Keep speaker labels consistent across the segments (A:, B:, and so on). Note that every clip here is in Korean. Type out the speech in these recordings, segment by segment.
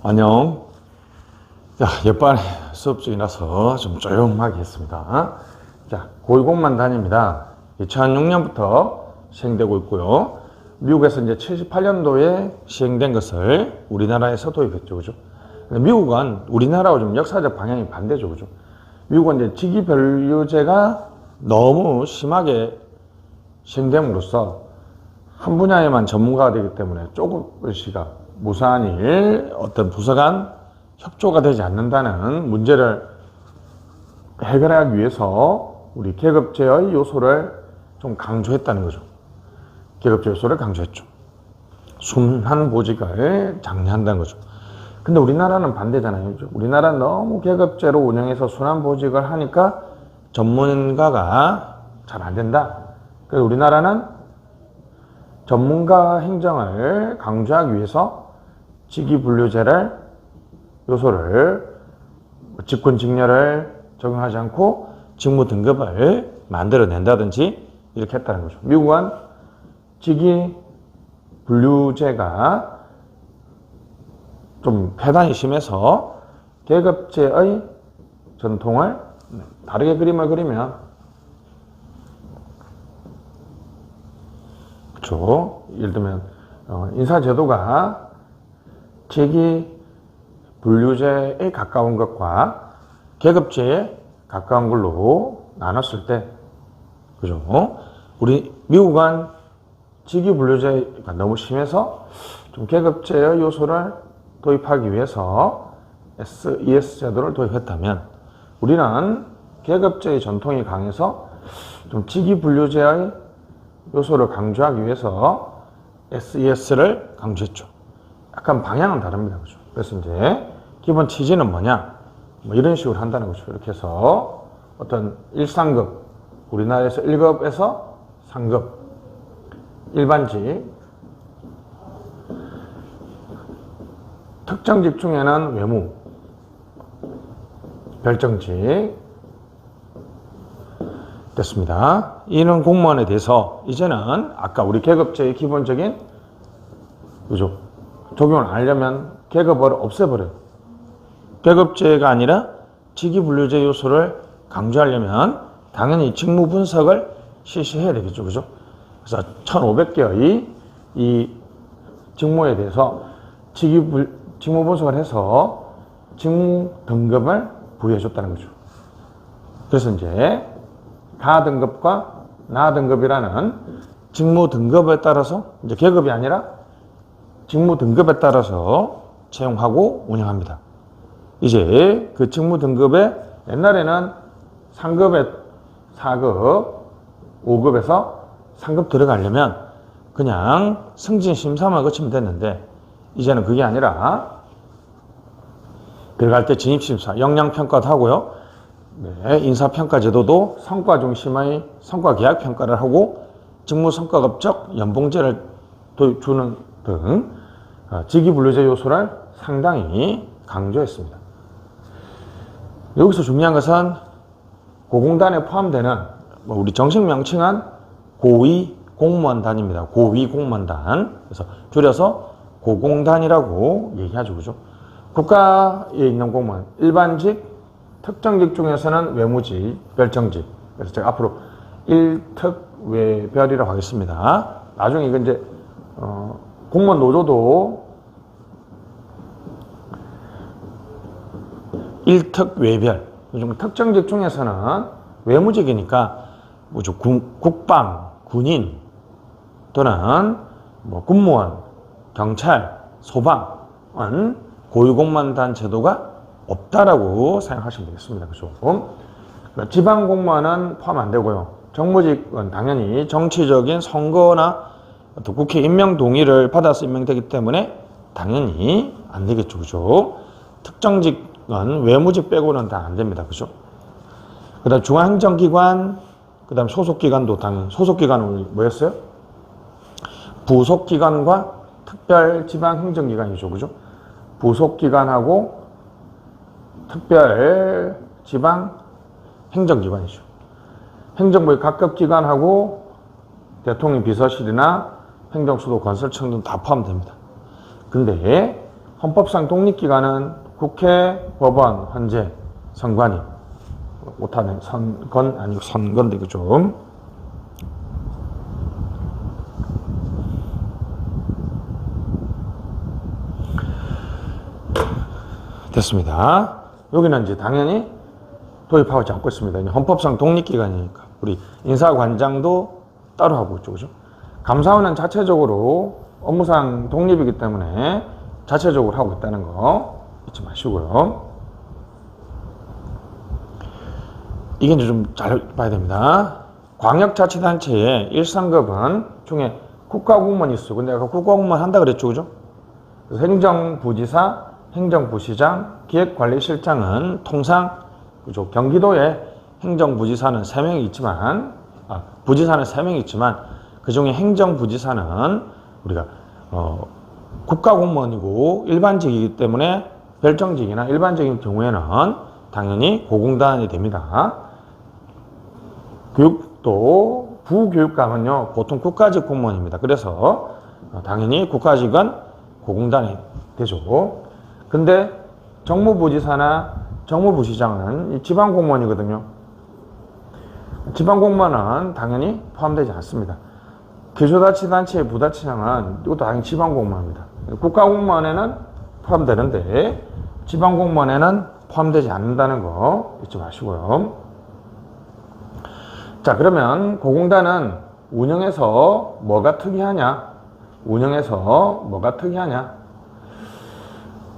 A: 안녕. 자, 옆반에 수업 중이라서 좀 조용하게 했습니다. 자, 고위공만단입니다. 2006년부터 시행되고 있고요. 미국에서 이제 78년도에 시행된 것을 우리나라에서 도입했죠. 그죠? 미국은 우리나라와 좀 역사적 방향이 반대죠. 그죠? 미국은 이제 직위분류제가 너무 심하게 시행됨으로써 한 분야에만 전문가가 되기 때문에 조금씩가 무사한 일, 어떤 부서 간 협조가 되지 않는다는 문제를 해결하기 위해서 우리 계급제의 요소를 좀 강조했다는 거죠. 계급제 요소를 강조했죠. 순한 보직을 장려한다는 거죠. 근데 우리나라는 반대잖아요. 그죠? 우리나라는 너무 계급제로 운영해서 순한 보직을 하니까 전문가가 잘 안 된다. 그래서 우리나라는 전문가 행정을 강조하기 위해서 직위분류제를 요소를 직권 직렬을 적용하지 않고 직무 등급을 만들어낸다든지 이렇게 했다는 거죠. 미국은 직위분류제가 좀 폐단이 심해서 계급제의 전통을 다르게 그림을 그리면 그렇죠. 예를 들면 인사제도가 직위분류제에 가까운 것과 계급제에 가까운 걸로 나눴을 때, 그죠? 우리 미국은 직위분류제가 너무 심해서 좀 계급제의 요소를 도입하기 위해서 SES 제도를 도입했다면, 우리는 계급제의 전통이 강해서 좀 직위분류제의 요소를 강조하기 위해서 SES를 강조했죠. 약간 방향은 다릅니다. 그죠? 그래서 이제 기본 취지는 뭐냐? 뭐 이런 식으로 한다는 거죠. 이렇게 해서 어떤 1상급, 우리나라에서 1급에서 상급, 일반직, 특정직 중에는 외무, 별정직 됐습니다. 이런 공무원에 대해서 이제는 아까 우리 계급제의 기본적인 그죠? 적용을 안 하려면 계급을 없애버려요. 계급제가 아니라 직위분류제 요소를 강조하려면 당연히 직무 분석을 실시해야 되겠죠. 그죠? 그래서 1500개의 이 직무에 대해서 직무 분석을 해서 직무 등급을 부여해줬다는 거죠. 그래서 이제 가 등급과 나 등급이라는 직무 등급에 따라서 이제 계급이 아니라 직무 등급에 따라서 채용하고 운영합니다. 이제 그 직무 등급에 옛날에는 상급에 4급, 5급에서 상급 들어가려면 그냥 승진 심사만 거치면 됐는데 이제는 그게 아니라 들어갈 때 진입심사, 역량평가도 하고요. 네, 인사평가 제도도 성과 중심의 성과 계약 평가를 하고 직무 성과급적 연봉제를 주는 등 직위분류제 요소를 상당히 강조했습니다. 여기서 중요한 것은 고공단에 포함되는 우리 정식 명칭은 고위공무원단입니다. 고위공무원단. 그래서 줄여서 고공단이라고 얘기하죠. 그죠? 국가에 있는 공무원, 일반직, 특정직 중에서는 외무직, 별정직. 그래서 제가 앞으로 1특 외별이라고 하겠습니다. 나중에 이건 이제 공무원 노조도 1특 외별. 요즘 특정직 중에서는 외무직이니까 뭐죠? 국방, 군인 또는 뭐 군무원, 경찰, 소방은 고위공무원단 제도가 없다라고 생각하시면 되겠습니다. 그죠? 지방 공무원은 포함 안 되고요. 정무직은 당연히 정치적인 선거나 또 국회 임명 동의를 받아서 임명되기 때문에 당연히 안 되겠죠. 그죠? 특정직은 외무직 빼고는 다 안 됩니다. 그죠? 그 다음 중앙행정기관, 그 다음 소속기관도 당연히, 소속기관은 뭐였어요? 부속기관과 특별지방행정기관이죠. 그죠? 부속기관하고 특별지방행정기관이죠. 행정부의 각급 기관하고 대통령 비서실이나 행정수도 건설청 등 다 포함됩니다. 근데 헌법상 독립기관은 국회, 법원, 헌재, 선관위. 못하네. 선건 아니고 선건데 이거 좀. 됐습니다. 여기는 이제 당연히 도입하지 않고 있습니다. 헌법상 독립기관이니까. 우리 인사관장도 따로 하고 있죠. 그죠? 감사원은 자체적으로 업무상 독립이기 때문에 자체적으로 하고 있다는 거 잊지 마시고요. 이게 이제 좀 잘 봐야 됩니다. 광역자치단체의 1상급은 중에 국가공무원이 있어. 근데 아까 국가공무원 한다 그랬죠. 그죠? 행정부지사, 행정부시장, 기획관리실장은 통상 그죠? 경기도에 행정부지사는 3명이 있지만 부지사는 3명이 있지만 그 중에 행정부지사는 우리가 국가공무원이고 일반직이기 때문에 별정직이나 일반적인 경우에는 당연히 고공단이 됩니다. 교육도 부교육감은요 보통 국가직 공무원입니다. 그래서 당연히 국가직은 고공단이 되죠. 근데 정무부지사나 정무부시장은 지방공무원이거든요. 지방공무원은 당연히 포함되지 않습니다. 기초자치단체의 부자치장은 이것도 당연히 지방공무원입니다. 국가공무원에는 포함되는데 지방공무원에는 포함되지 않는다는 거 잊지 마시고요. 자, 그러면 고공단은 운영에서 뭐가 특이하냐?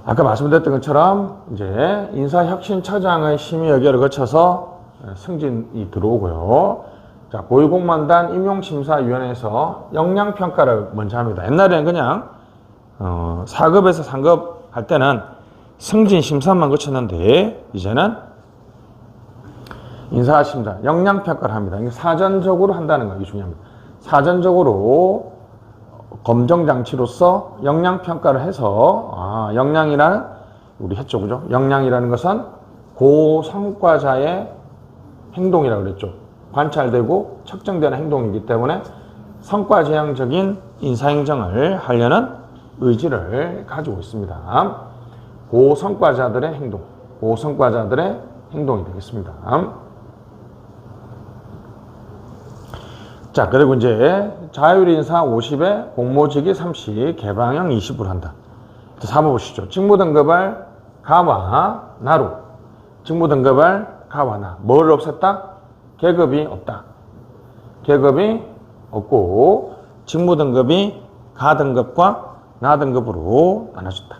A: 아까 말씀드렸던 것처럼 이제 인사혁신처장의 심의 의결을 거쳐서 승진이 들어오고요. 자, 고위공무원단 임용심사위원회에서 역량평가를 먼저 합니다. 옛날에는 그냥 4급에서 3급 할 때는 승진심사만 거쳤는데 이제는 인사심사, 역량평가를 합니다. 이게 사전적으로 한다는 거 이게 중요합니다. 사전적으로 검정장치로서 역량평가를 해서 역량이라는 우리 했죠. 그죠? 역량이라는 것은 고성과자의 행동이라고 그랬죠. 관찰되고 측정되는 행동이기 때문에 성과지향적인 인사행정을 하려는 의지를 가지고 있습니다. 고성과자들의 행동이 되겠습니다. 자, 그리고 이제 자율인사 50에 공모직이 30, 개방형 20으로 한다. 4번 보시죠. 직무등급을 가와 나로. 직무등급을 가와 나. 뭐를 없앴다? 계급이 없다. 계급이 없고 직무등급이 가등급과 나등급으로 나눠졌다.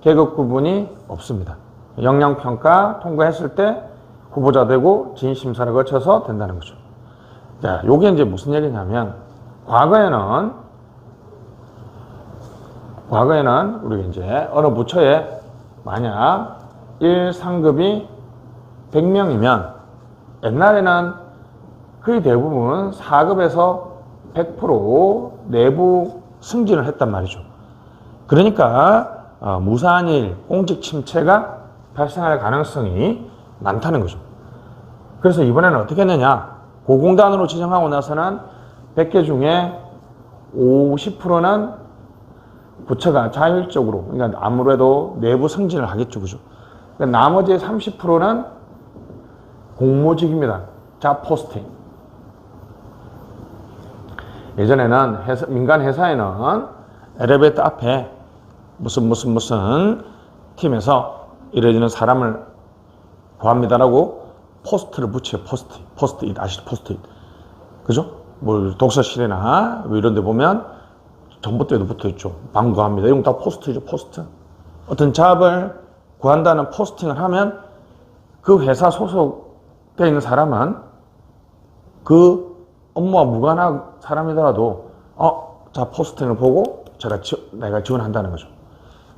A: 계급 구분이 없습니다. 역량평가 통과했을 때 후보자 되고 진심사를 거쳐서 된다는 거죠. 자, 요게 이제 무슨 얘기냐면, 과거에는 우리가 이제 어느 부처에 만약 1상급이 100명이면 옛날에는 거의 대부분 4급에서 100% 내부 승진을 했단 말이죠. 그러니까 무사한 일, 공직 침체가 발생할 가능성이 많다는 거죠. 그래서 이번에는 어떻게 했느냐? 고공단으로 지정하고 나서는 100개 중에 50%는 부처가 자율적으로, 그러니까 아무래도 내부 승진을 하겠죠. 그죠? 그러니까 나머지 30%는 공모직입니다. 잡 포스팅. 예전에는 민간 회사에는 엘리베이터 앞에 무슨 팀에서 이런 사람을 구합니다라고 포스트를 붙여요. 포스트잇 아시죠? 포스트잇. 그죠? 뭐 독서실이나 뭐 이런 데 보면 전봇대도 붙어 있죠. 방구합니다. 이런 거 다 포스트이죠. 포스트. 어떤 잡을 구한다는 포스팅을 하면 그 회사 소속되어 있는 사람은 그 업무와 무관한 사람이더라도 자 포스팅을 보고 내가 지원한다는 거죠.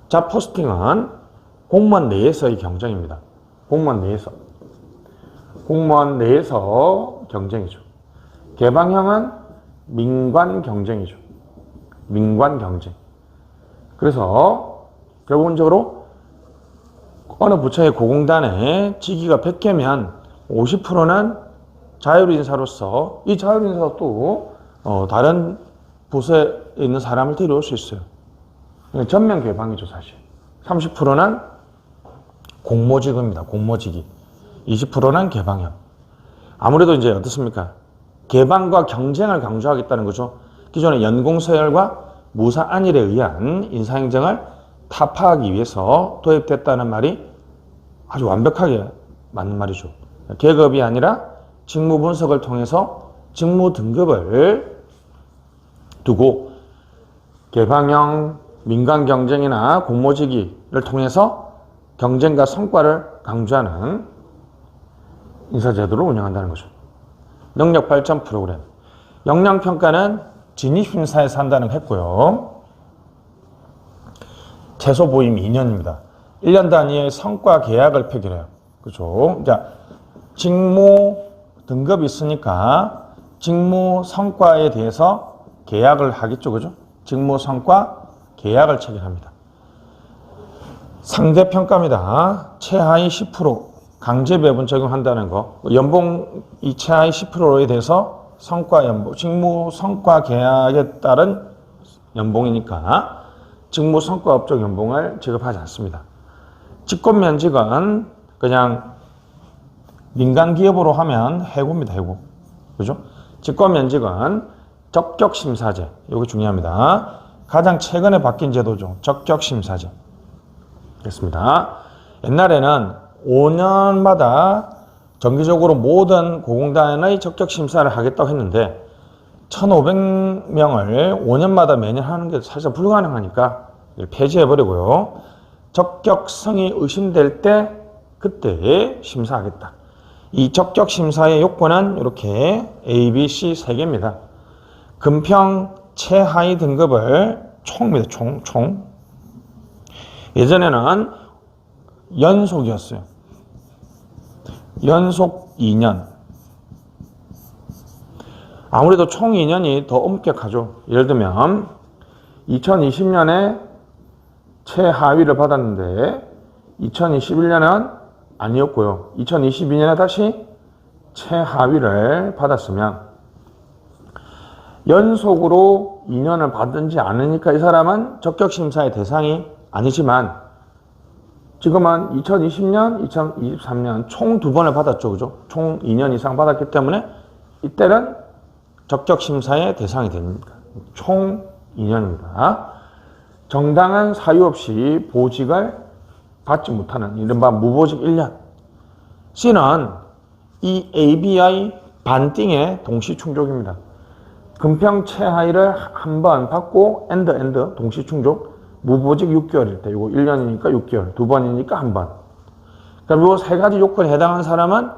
A: 자 포스팅은 공무원 내에서의 경쟁입니다. 공무원 내에서 경쟁이죠. 개방형은 민관 경쟁이죠. 민관 경쟁. 그래서 결론적으로 어느 부처의 고공단에 직위가 100개면 50%는 자율인사로서 이 자율인사가 또 다른 부서에 있는 사람을 데려올 수 있어요. 전면 개방이죠, 사실. 30%는 공모직입니다. 공모직이. 20%는 개방형. 아무래도 이제 어떻습니까? 개방과 경쟁을 강조하겠다는 거죠. 기존의 연공서열과 무사안일에 의한 인사행정을 타파하기 위해서 도입됐다는 말이 아주 완벽하게 맞는 말이죠. 계급이 아니라 직무 분석을 통해서 직무 등급을 두고 개방형 민간 경쟁이나 공모직위를 통해서 경쟁과 성과를 강조하는 인사제도를 운영한다는 거죠. 능력 발전 프로그램. 역량평가는 진입심사에서 한다는 거 했고요. 최소 보임 2년입니다. 1년 단위의 성과 계약을 표기해요. 그죠? 자, 직무 등급이 있으니까 직무 성과에 대해서 계약을 하겠죠. 그죠? 직무 성과 계약을 체결합니다. 상대평가입니다. 최하위 10% 강제 배분 적용한다는 거. 연봉 이 최하위 10%에 대해서 성과 연봉, 직무 성과 계약에 따른 연봉이니까 직무 성과 업적 연봉을 지급하지 않습니다. 직권 면직은 그냥 민간 기업으로 하면 해고입니다. 해고. 그죠? 직권 면직은 적격 심사제. 이게 중요합니다. 가장 최근에 바뀐 제도죠. 적격 심사제. 됐습니다. 옛날에는 5년마다 정기적으로 모든 고공단의 적격 심사를 하겠다고 했는데 1,500명을 5년마다 매년 하는 게 사실 불가능하니까 폐지해버리고요. 적격성이 의심될 때 그때 심사하겠다. 이 적격 심사의 요건은 이렇게 A, B, C 3개입니다. 금평 최하위 등급을 총입니다. 총. 예전에는 연속이었어요. 연속 2년. 아무래도 총 2년이 더 엄격하죠. 예를 들면 2020년에 최하위를 받았는데 2021년은 아니었고요. 2022년에 다시 최하위를 받았으면 연속으로 2년을 받은지 않으니까 이 사람은 적격심사의 대상이 아니지만 지금은 2020년, 2023년 총 2번을 받았죠. 그죠? 총 2년 이상 받았기 때문에 이때는 적격심사의 대상이 됩니다. 총 2년입니다. 정당한 사유 없이 보직을 받지 못하는 이른바 무보직 1년. C는 이 ABI 반띵의 동시 충족입니다. 금평 최하위를 한 번 받고 엔드 동시 충족. 무보직 6개월일 때, 이거 1년이니까 6개월, 2번이니까 한 번. 그럼 이 3가지 요건에 해당하는 사람은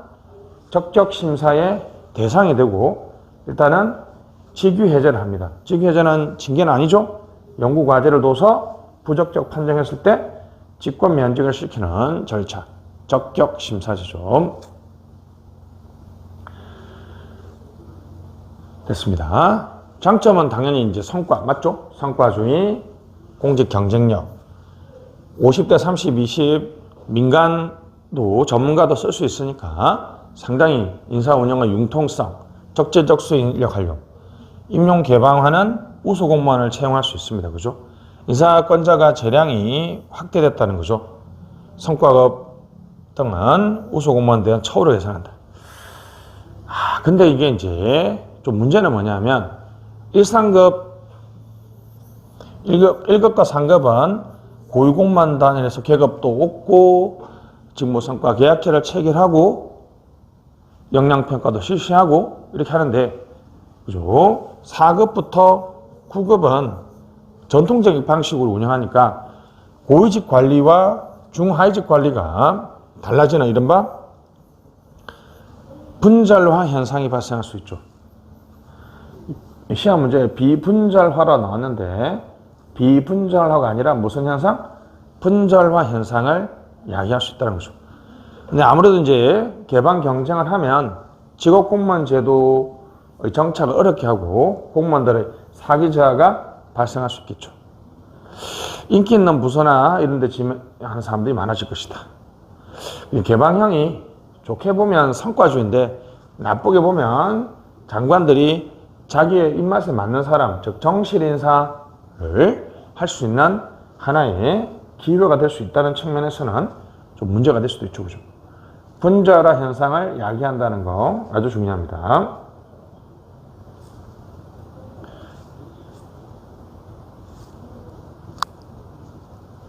A: 적격심사의 대상이 되고, 일단은 직위해제를 합니다. 직위해제는 징계는 아니죠? 연구과제를 둬서 부적격 판정했을 때 직권 면직을 시키는 절차. 적격심사제죠. 됐습니다. 장점은 당연히 이제 성과, 맞죠? 성과주의, 공직 경쟁력, 50대 30, 20 민간도 전문가도 쓸 수 있으니까 상당히 인사 운영의 융통성, 적재적소 인력 활용, 임용 개방화는 우수 공무원을 채용할 수 있습니다. 그죠? 인사권자가 재량이 확대됐다는 거죠. 성과급 등은 우수 공무원에 대한 처우를 개선한다. 근데 이게 이제 좀 문제는 뭐냐면 1상급 1급과 상급은 고위공무원 단위에서 계급도 없고 직무성과 계약제를 체결하고 역량평가도 실시하고 이렇게 하는데 그죠? 4급부터 9급은 전통적인 방식으로 운영하니까 고위직 관리와 중하위직 관리가 달라지는 이른바 분절화 현상이 발생할 수 있죠. 시험 문제에 비분절화라 나왔는데 비분절화가 아니라 무슨 현상? 분절화 현상을 야기할 수 있다는 거죠. 근데 아무래도 이제 개방 경쟁을 하면 직업공무원 제도의 정착을 어렵게 하고 공무원들의 사기 저하가 발생할 수 있겠죠. 인기 있는 부서나 이런 데 지원하는 사람들이 많아질 것이다. 개방형이 좋게 보면 성과주의인데 나쁘게 보면 장관들이 자기의 입맛에 맞는 사람, 즉 정실 인사를 할 수 있는 하나의 기회가 될 수 있다는 측면에서는 좀 문제가 될 수도 있죠. 그죠? 분자라 현상을 야기한다는 거 아주 중요합니다.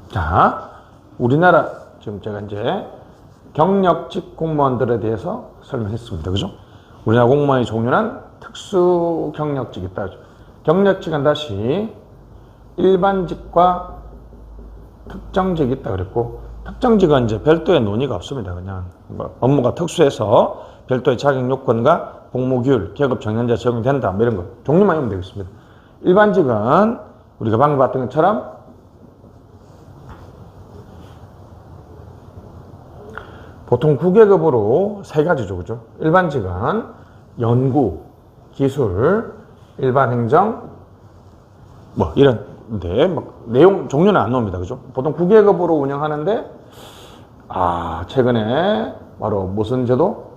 A: 자, 우리나라 지금 제가 이제 경력직 공무원들에 대해서 설명했습니다. 그죠? 우리나라 공무원의 종류는 특수 경력직이 있다. 경력직은 다시 일반직과 특정직이 있다 그랬고, 특정직은 이제 별도의 논의가 없습니다. 그냥 뭐 업무가 특수해서 별도의 자격 요건과 복무규율, 계급 정년제 적용된다 뭐 이런 거 종류만 읽으면 되겠습니다. 일반직은 우리가 방금 봤던 것처럼 보통 9계급으로 세 가지죠. 그죠? 일반직은 연구, 기술, 일반 행정, 뭐 이런데 뭐 내용 종류는 안 나옵니다. 그죠? 보통 9계급으로 운영하는데 최근에 바로 무슨 제도?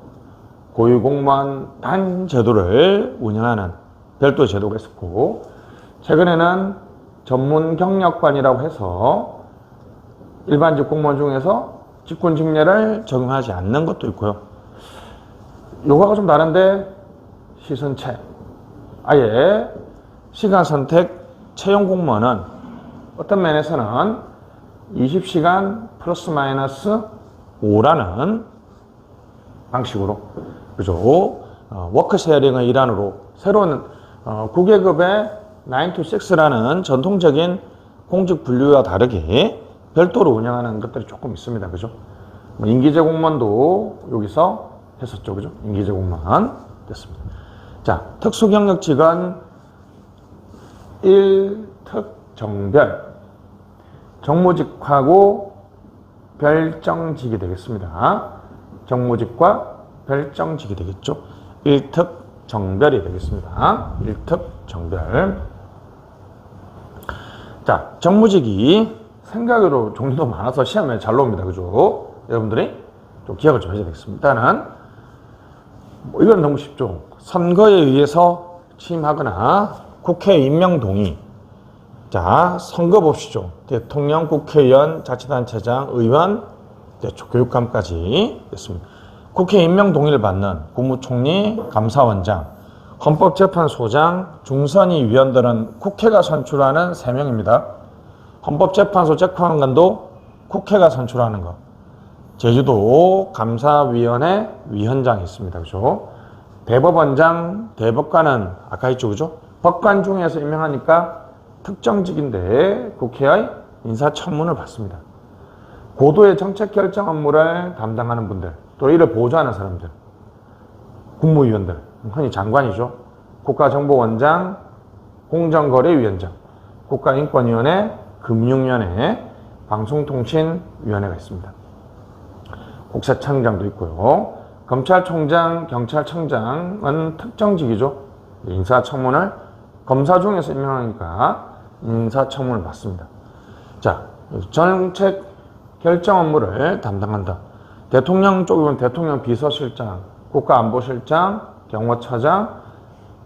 A: 고위공무원 단 제도를 운영하는 별도의 제도가 있었고, 최근에는 전문 경력관이라고 해서 일반직 공무원 중에서 직군 직례를 적용하지 않는 것도 있고요. 요거가 좀 다른데 시선채, 아예 시간 선택 채용 공무원은 어떤 면에서는 20시간 플러스 마이너스 5라는 방식으로, 그죠? 워크 쉐어링의 일환으로 새로운 9계급의 9 to 6라는 전통적인 공직 분류와 다르게 별도로 운영하는 것들이 조금 있습니다. 그죠? 임기제 공무원도 여기서 했었죠. 그죠? 임기제 공무원 됐습니다. 자, 특수경력직은 일특정별, 정무직하고 별정직이 되겠습니다. 정무직과 별정직이 되겠죠. 일특정별이 되겠습니다. 일특정별. 자, 정무직이 생각으로 종류도 많아서 시험에 잘 나옵니다. 그죠? 여러분들이 좀 기억을 좀 해줘야 되겠습니다. 일단은 이건 너무 쉽죠. 선거에 의해서 취임하거나 국회 임명 동의. 자, 선거 봅시죠. 대통령, 국회의원, 자치단체장, 의원, 교육감까지 됐습니다. 국회 임명 동의를 받는 국무총리, 감사원장, 헌법재판소장, 중선위 위원들은 국회가 선출하는 3명입니다. 헌법재판소 재판관도 국회가 선출하는 거. 제주도 감사위원회 위원장이 있습니다. 그죠? 대법원장, 대법관은 아까 했죠. 그죠? 법관 중에서 임명하니까 특정직인데 국회의 인사청문을 받습니다. 고도의 정책 결정 업무를 담당하는 분들, 또 이를 보좌하는 사람들, 국무위원들, 흔히 장관이죠. 국가정보원장, 공정거래위원장, 국가인권위원회, 금융위원회, 방송통신위원회가 있습니다. 국세청장도 있고요. 검찰총장, 경찰청장은 특정직이죠. 인사청문을 검사 중에서 임명하니까 인사청문을 받습니다. 자, 정책 결정 업무를 담당한다. 대통령 쪽이면 대통령 비서실장, 국가안보실장, 경호처장,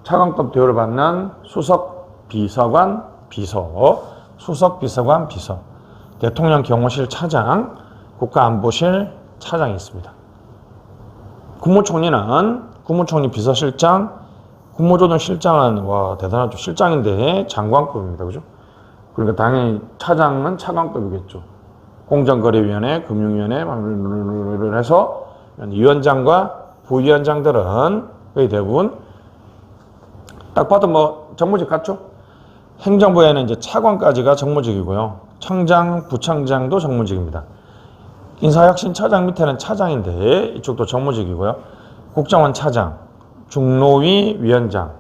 A: 차관급 대우를 받는 수석 비서관, 비서, 수석 비서관, 비서, 대통령 경호실 차장, 국가안보실 차장이 있습니다. 국무총리는 국무총리 비서실장, 국무조정 실장은 대단하죠. 실장인데 장관급입니다. 그죠? 그러니까 당연히 차장은 차관급이겠죠. 공정거래위원회, 금융위원회를 해서 위원장과 부위원장들은 거의 대부분 딱 봐도 정무직 같죠? 행정부에는 이제 차관까지가 정무직이고요. 청장, 부청장도 정무직입니다. 인사혁신처장 밑에는 차장인데 이쪽도 정무직이고요. 국정원 차장, 중노위 위원장,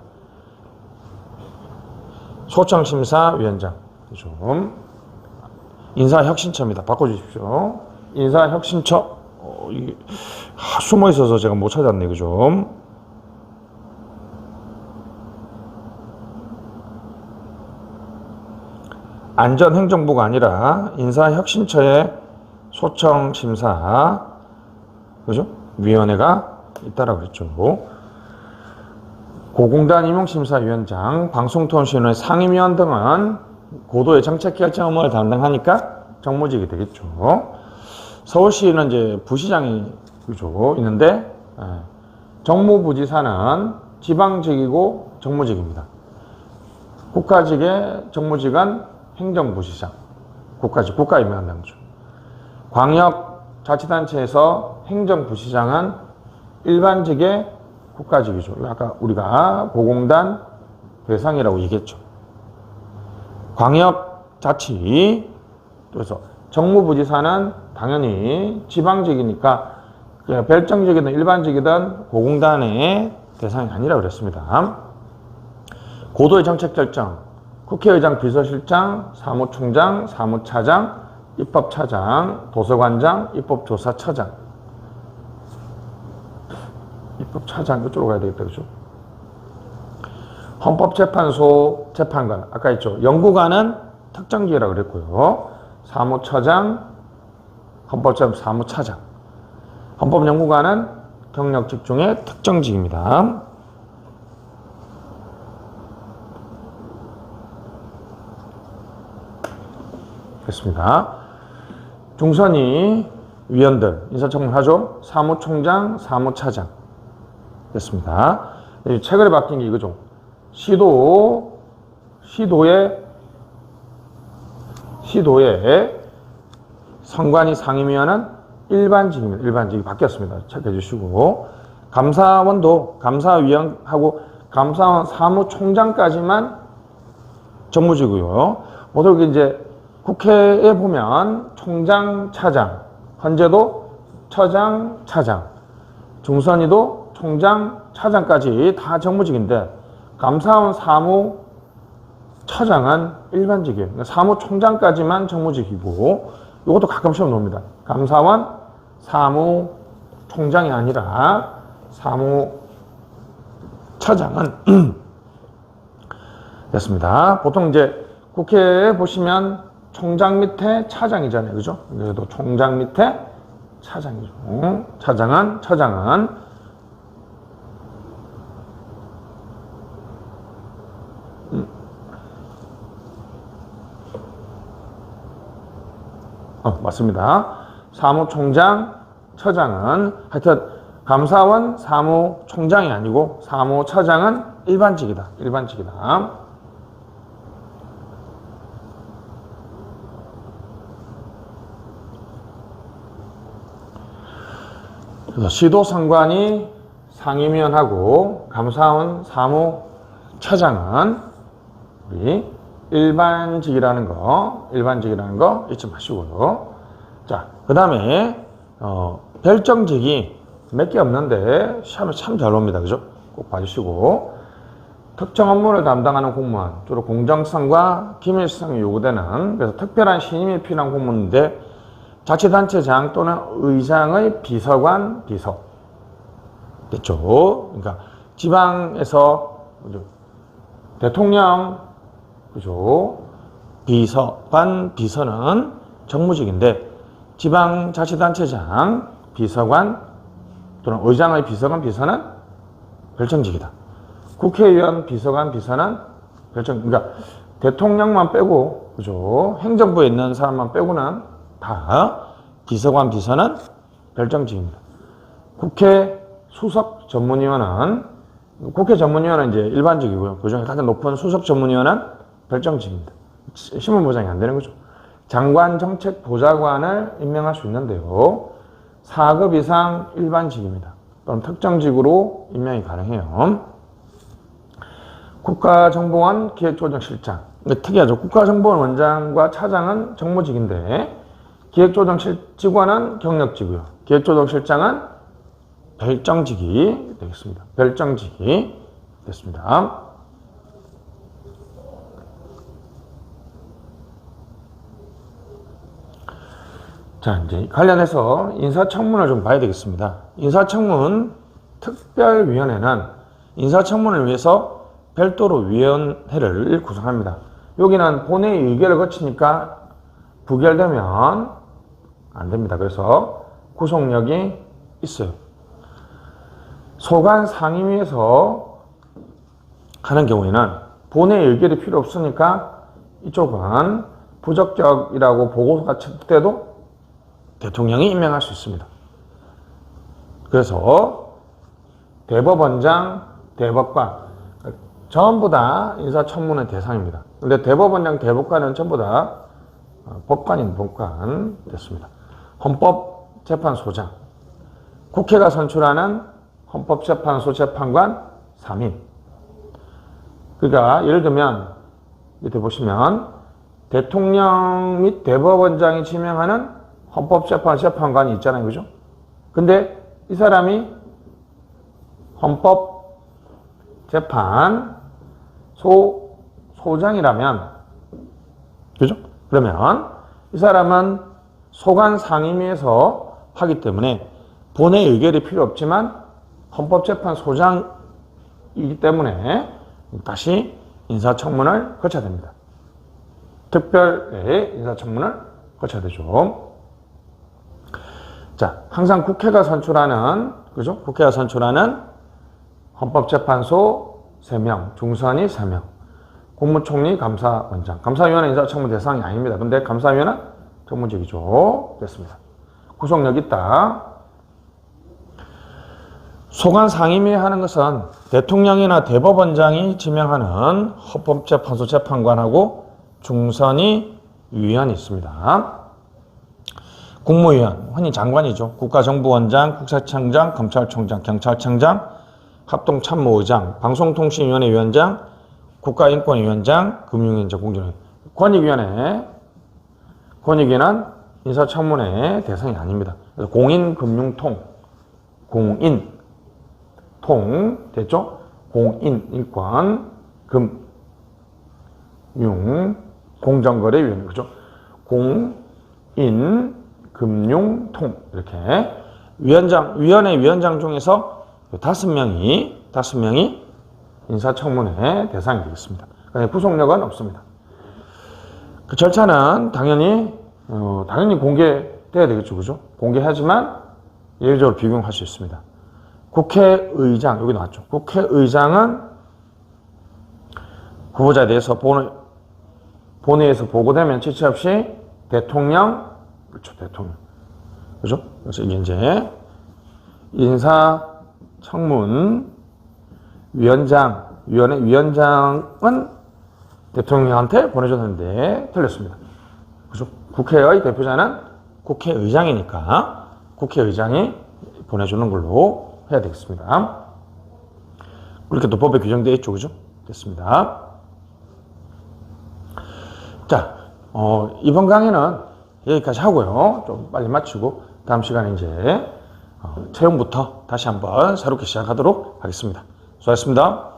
A: 소청심사위원장. 좀 인사혁신처입니다. 바꿔주십시오. 인사혁신처. 이게 숨어 있어서 제가 못 찾았네. 그죠? 안전행정부가 아니라 인사혁신처의 소청심사, 그죠? 위원회가 있다라고 했죠. 고공단 임용심사위원장, 방송통신위원회 상임위원 등은 고도의 정책 결정 업무를 담당하니까 정무직이 되겠죠. 서울시는 이제 부시장이 그죠 있는데 정무부지사는 지방직이고 정무직입니다. 국가직의 정무직은 행정부시장, 국가직, 국가 임명한 당주. 광역자치단체에서 행정부시장은 일반직의 국가직이죠. 아까 우리가 고공단 대상이라고 얘기했죠. 광역자치, 그래서 정무부지사는 당연히 지방직이니까 별정직이든 일반직이든 고공단의 대상이 아니라고 그랬습니다. 고도의 정책 결정, 국회의장 비서실장, 사무총장, 사무차장, 입법차장, 도서관장, 입법조사처장. 입법차장 이쪽으로 가야 되겠다, 그죠? 헌법재판소 재판관, 아까 있죠. 연구관은 특정직이라고 그랬고요. 사무처장, 헌법재판 사무차장. 헌법연구관은 경력직 중에 특정직입니다. 됐습니다. 중선위 위원들 인사청문 하죠. 사무총장, 사무차장. 됐습니다. 최근에 바뀐 게 이거죠. 시도에 선관위 상임위원은 일반직입니다. 일반직이 바뀌었습니다. 체크해 주시고. 감사원도 감사위원하고 감사원 사무총장까지만 정무직이고요. 보통 이제 국회에 보면 총장, 차장, 헌재도 처장, 차장, 중선위도 총장, 차장까지 다 정무직인데 감사원 사무처장은 일반직이에요. 그러니까 사무총장까지만 정무직이고 이것도 가끔 시험 나옵니다. 감사원 사무총장이 아니라 사무처장은 됐습니다. 보통 이제 국회에 보시면 총장 밑에 차장이잖아요. 그죠? 그래도 총장 밑에 차장이죠. 처장은 맞습니다. 사무총장, 처장은 하여튼 감사원 사무총장이 아니고 사무처장은 일반직이다. 그래서 시도선관위 상임위원하고 감사원 사무처장은 우리 일반직이라는 거 잊지 마시고요. 자, 그 다음에 별정직이 몇 개 없는데 시험에 참 잘 옵니다. 그죠? 꼭 봐주시고. 특정 업무를 담당하는 공무원, 주로 공정성과 기밀성이 요구되는, 그래서 특별한 신임이 필요한 공무원인데 자치단체장 또는 의장의 비서관, 비서. 됐죠? 그러니까 지방에서 그죠? 대통령, 그죠? 비서관, 비서는 정무직인데 지방자치단체장, 비서관 또는 의장의 비서관, 비서는 별정직이다. 국회의원, 비서관, 비서는 그러니까 대통령만 빼고, 그죠? 행정부에 있는 사람만 빼고는 다 비서관, 비서는 별정직입니다. 국회 수석 전문위원은 국회 전문위원은 이제 일반직이고요. 그중에 가장 높은 수석 전문위원은 별정직입니다. 신분 보장이 안 되는 거죠. 장관 정책 보좌관을 임명할 수 있는데요. 4급 이상 일반직입니다. 또는 특정직으로 임명이 가능해요. 국가정보원 기획조정실장. 특이하죠. 국가정보원 원장과 차장은 정무직인데 기획조정직원은 경력직이고요. 기획조정실장은 별정직이 되겠습니다. 별정직이 됐습니다. 자, 이제 관련해서 인사청문을 좀 봐야 되겠습니다. 인사청문 특별위원회는 인사청문을 위해서 별도로 위원회를 구성합니다. 여기는 본회의 의결을 거치니까 부결되면 안 됩니다. 그래서 구속력이 있어요. 소관 상임위에서 하는 경우에는 본회의 의결이 필요 없으니까 이쪽은 부적격이라고 보고가 쳤을 때도 대통령이 임명할 수 있습니다. 그래서 대법원장, 대법관 전부 다 인사청문회 대상입니다. 근데 대법원장, 대법관은 전부 다 법관인 법관 됐습니다. 헌법재판소장, 국회가 선출하는 헌법재판소 재판관 3인. 그러니까 예를 들면 밑에 보시면 대통령 및 대법원장이 지명하는 헌법재판 재판관이 있잖아요. 그죠? 근데 이 사람이 헌법재판소장이라면, 그죠? 그러면 이 사람은 소관 상임위에서 하기 때문에 본회의 의결이 필요 없지만 헌법재판소장이기 때문에 다시 인사청문을 거쳐야 됩니다. 특별의 인사청문을 거쳐야 되죠. 자, 항상 국회가 선출하는, 그죠? 국회가 선출하는 헌법재판소 3명, 중선이 3명, 국무총리, 감사원장. 감사위원은 인사청문 대상이 아닙니다. 근데 감사위원은 전문직이죠. 됐습니다. 구속력 있다. 소관 상임위 하는 것은 대통령이나 대법원장이 지명하는 헌법재판소 재판관하고 중선이 위원이 있습니다. 국무위원, 흔히 장관이죠. 국가정보원장, 국세청장, 검찰총장, 경찰청장, 합동참모의장, 방송통신위원회 위원장, 국가인권위원장, 금융위원장, 공정위. 권익위는 인사청문회 대상이 아닙니다. 그래서 공인금융통, 통 됐죠? 공인, 인권, 금융, 공정거래위원회, 그죠? 공인, 금융통, 이렇게. 위원회 위원장 중에서 5명이 인사청문회 대상이 되겠습니다. 구속력은 없습니다. 그 절차는 당연히 공개돼야 되겠죠. 그죠? 공개하지만 예외적으로 비공할 수 있습니다. 국회의장, 여기 나왔죠. 국회의장은 후보자에 대해서 본회의에서 보고되면 지체 없이 대통령, 그렇죠, 대통령. 그죠? 그래서 이게 이제 위원회 위원장은 대통령한테 보내줬는데 틀렸습니다. 그죠? 국회의 대표자는 국회의장이니까 국회의장이 보내주는 걸로 해야 되겠습니다. 그렇게 또 법에 규정되어 있죠. 그죠? 됐습니다. 자, 이번 강의는 여기까지 하고요. 좀 빨리 마치고 다음 시간에 이제 채용부터 다시 한번 새롭게 시작하도록 하겠습니다. 수고하셨습니다.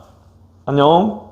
A: 안녕.